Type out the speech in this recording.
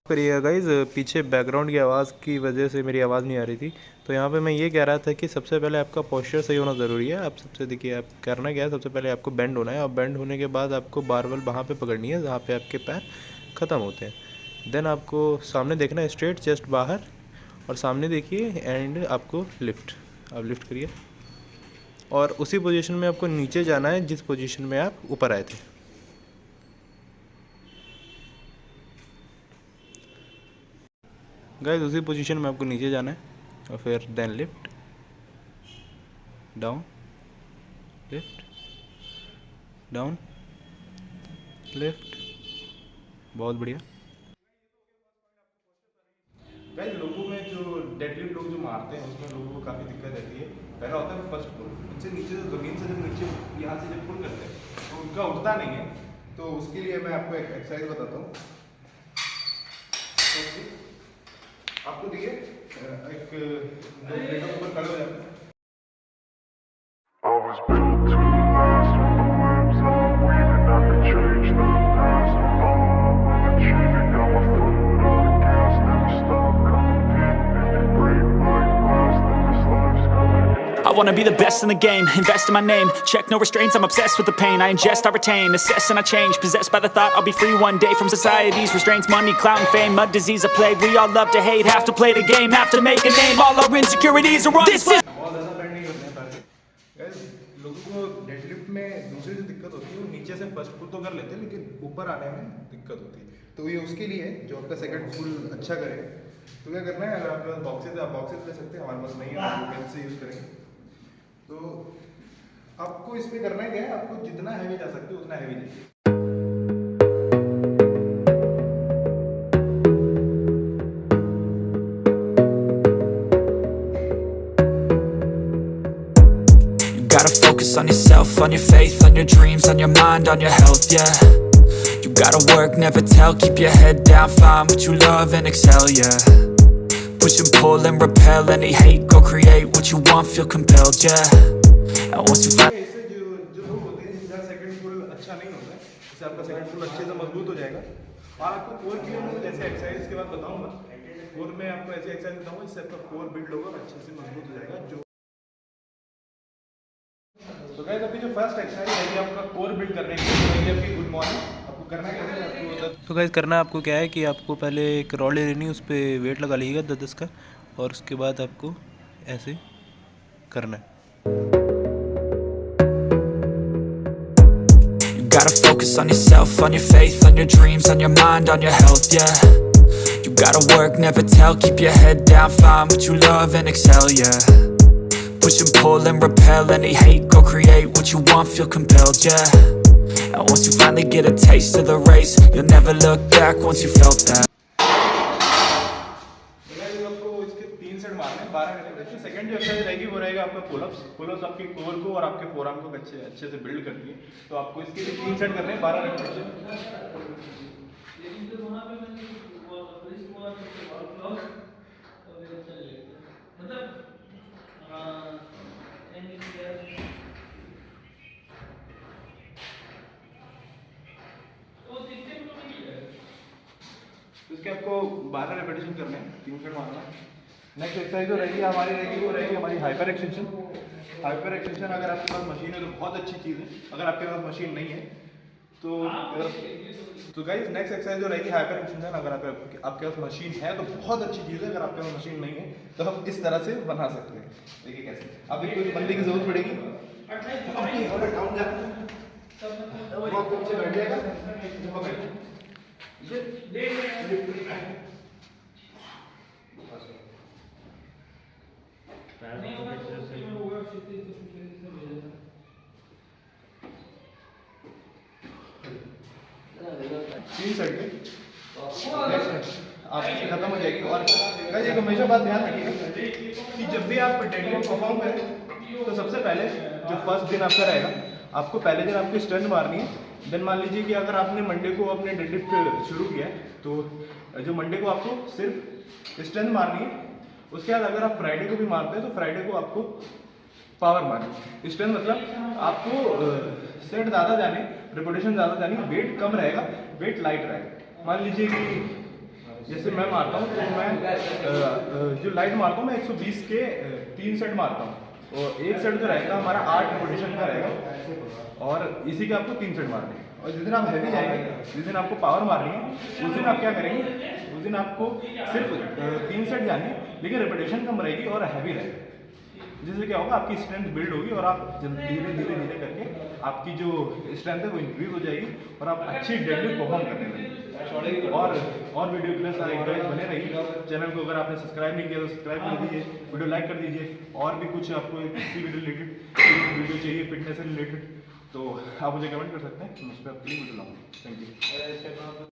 करिएगा गाइज, पीछे बैकग्राउंड की आवाज़ की वजह से मेरी आवाज़ नहीं आ रही थी। तो यहाँ पे मैं ये कह रहा था कि सबसे पहले आपका पोस्चर सही होना ज़रूरी है। आप सबसे देखिए, आप करना क्या है, सबसे पहले आपको बेंड होना है और बेंड होने के बाद आपको बारबल वहाँ पे पकड़नी है जहाँ पे आपके पैर ख़त्म होते हैं। देन आपको सामने देखना है, स्ट्रेट चेस्ट बाहर और सामने देखिए, एंड आपको लिफ्ट, आप लिफ्ट करिए और उसी पोजीशन में आपको नीचे जाना है जिस पोजीशन में आप ऊपर आए थे। गाइस उसी पोजीशन में आपको नीचे जाना है और फिर then lift down, lift down, lift. बहुत बढ़िया। गाइस लोगों में जो डेडलिफ्ट लोग जो मारते हैं उसमें लोगों को काफ़ी दिक्कत रहती है। पहला होता है फर्स्ट पुल, उनसे नीचे से ज़मीन से जब नीचे यहाँ से जब पुल करते हैं तो उनका उठता नहीं है। तो उसके लिए मैं आपको एक एक्सरसाइज बताता हूँ। आपको देखिए, एक दो प्लेटों के ऊपर खड़े हो जाते हैं। I was built to last when the webs are weaving. I could change the past, I'm achieving. Got my foot on the gas, never stop competing. If you break my glass, then this life's gonna end. I wanna be the best in the game, invest in my name. Check no restraints, I'm obsessed with the pain. I ingest, I retain, assess and I change. Possessed by the thought I'll be free one day from society's restraints. Money, clout and fame, a disease, a plague. We all love to hate, have to play the game, have to make a name. All our insecurities are on this is लोगों को deadlift में दूसरी जो दिक्कत होती है वो नीचे से फर्स्ट पुल तो कर लेते हैं लेकिन ऊपर आने में दिक्कत होती है। तो ये उसके लिए है जो आपका सेकंड पुल अच्छा करेगा। तो क्या करना है, अगर आपके पास बॉक्सेस है आप बॉक्सेस ले सकते हैं, हमारे पास नहीं है हम बेंच से यूज़ करेंगे। तो आपको इसमें करना क्या है, आपको जितना हैवी जा सकते हो उतना हैवी जाइए। gotta focus on yourself, on your faith, on your dreams, on your mind, on your health, yeah. You gotta work, never tell, keep your head down, find what you love and excel, yeah. Push and pull and repel any hate, go create what you want, feel compelled, yeah. And once you find इससे जो लोग होते हैं जिनका second पुल अच्छा नहीं होता है, इससे आपका सेकंड पुल अच्छे से मजबूत हो जाएगा। और आपको कोर के लिए मैं जैसे एक्सरसाइज के बाद बताऊंगा, कोर में आपको ऐसी एक्सरसाइज बताऊंगा जिससे आपका कोर बिल्ड होगा, अच्छे से मजबूत हो जाएगा। जो तो गाइस अभी जो फर्स्ट एक्सरसाइज है ये आपका कोर बिल्ड करने के लिए आपकी गुड मॉर्निंग। आपको करना क्या है, आपको तो गाइस करना आपको क्या है कि आपको पहले एक रॉड ले लेनी है, उस पर वेट लगा लीजिएगा 10-10 का और उसके बाद आपको ऐसे करना है। You gotta focus on yourself, on your faith, on your dreams, on your mind, on your health, yeah. You gotta work, never tell, keep your head down, find what you love and excel, yeah. Push and pull and repel any hate, go create what you want, feel compelled, yeah. And once you finally get a taste of the race, you'll never look back once you felt that. आपको इसके 3 set मारने हैं, 12 repetition. Second जो exercise रहेगी वो रहेगा आपका pullups. Pullups आपके कोर को और आपके फोरआर्म को अच्छे से बिल्ड करती है। तो आपको इसके लिए 3 सेट करने हैं, 12 रेपिटेशन। इसके आपको 12 रेपिटेशन करने हैं, 3 सेट मारना है। नेक्स्ट एक्सरसाइज जो रहेगी हमारी वो रहेगी हमारी हाइपर एक्सटेंशन। हाइपर एक्सटेंशन अगर आपके पास मशीन है तो बहुत अच्छी चीज़ है, अगर आपके पास मशीन नहीं है तो गाइस नेक्स्ट एक्सरसाइज जो रहेगी हाइपर एक्सटेंशन। अगर आपके पास मशीन है तो बहुत अच्छी चीज़ है, अगर आपके पास मशीन नहीं है तो हम इस तरह से बना सकते हैं। देखिए कैसे, अब एक कोई बंदे की जरूरत पड़ेगी, बैठ जाएगा। तीन सेट में आपकी खत्म हो जाएगी। और गाइस एक हमेशा बात ध्यान रखिएगा कि जब भी आप डेडलिफ्ट परफॉर्म करें तो सबसे पहले जो फर्स्ट दिन आपका रहेगा, आपको पहले दिन आपकी स्ट्रेंथ मारनी है। देन मान लीजिए कि अगर आपने मंडे को अपने डेडलिफ्ट शुरू किया है तो जो मंडे को आपको सिर्फ स्ट्रेंथ मारनी है। उसके बाद अगर आप फ्राइडे को भी मारते हैं तो फ्राइडे को आपको पावर मारनी। स्ट्रेंथ मतलब आपको सेट ज़्यादा जाने, रिपीटेशन ज़्यादा जानी, वेट कम रहेगा, वेट लाइट रहेगा। मान लीजिए कि जैसे मैं मारता हूँ तो मैं जो लाइट मारता हूँ मैं 120 के 3 सेट मारता हूँ और एक सेट जो रहेगा हमारा 8 रिपीटेशन का रहेगा और इसी के आपको 3 सेट मारने हैं। और जिस दिन आप हैवी जाएंगे, जिस दिन आपको पावर मारनी है, उस दिन आप क्या करेंगे, उस दिन आपको सिर्फ 3 सेट जाने लेकिन रिपीटेशन कम रहेगी और हैवी रहेगी। जिससे क्या होगा, आपकी स्ट्रेंथ बिल्ड होगी और आप जब धीरे धीरे धीरे करके आपकी जो स्ट्रेंथ है वो इंक्रीज हो जाएगी और आप अच्छी डेडलिफ्ट परफॉर्म करने लगेंगे। और वीडियो के लिए सारे गाइस बने रहिए। चैनल को अगर आपने सब्सक्राइब नहीं किया तो सब्सक्राइब कर दीजिए, वीडियो लाइक कर दीजिए। और भी कुछ आपको इसी वीडियो रिलेटेड वीडियो चाहिए फिटनेस से रिलेटेड तो आप मुझे कमेंट कर सकते हैं, मैं उस पर आपके लिए वीडियो लाऊंगा। Thank you.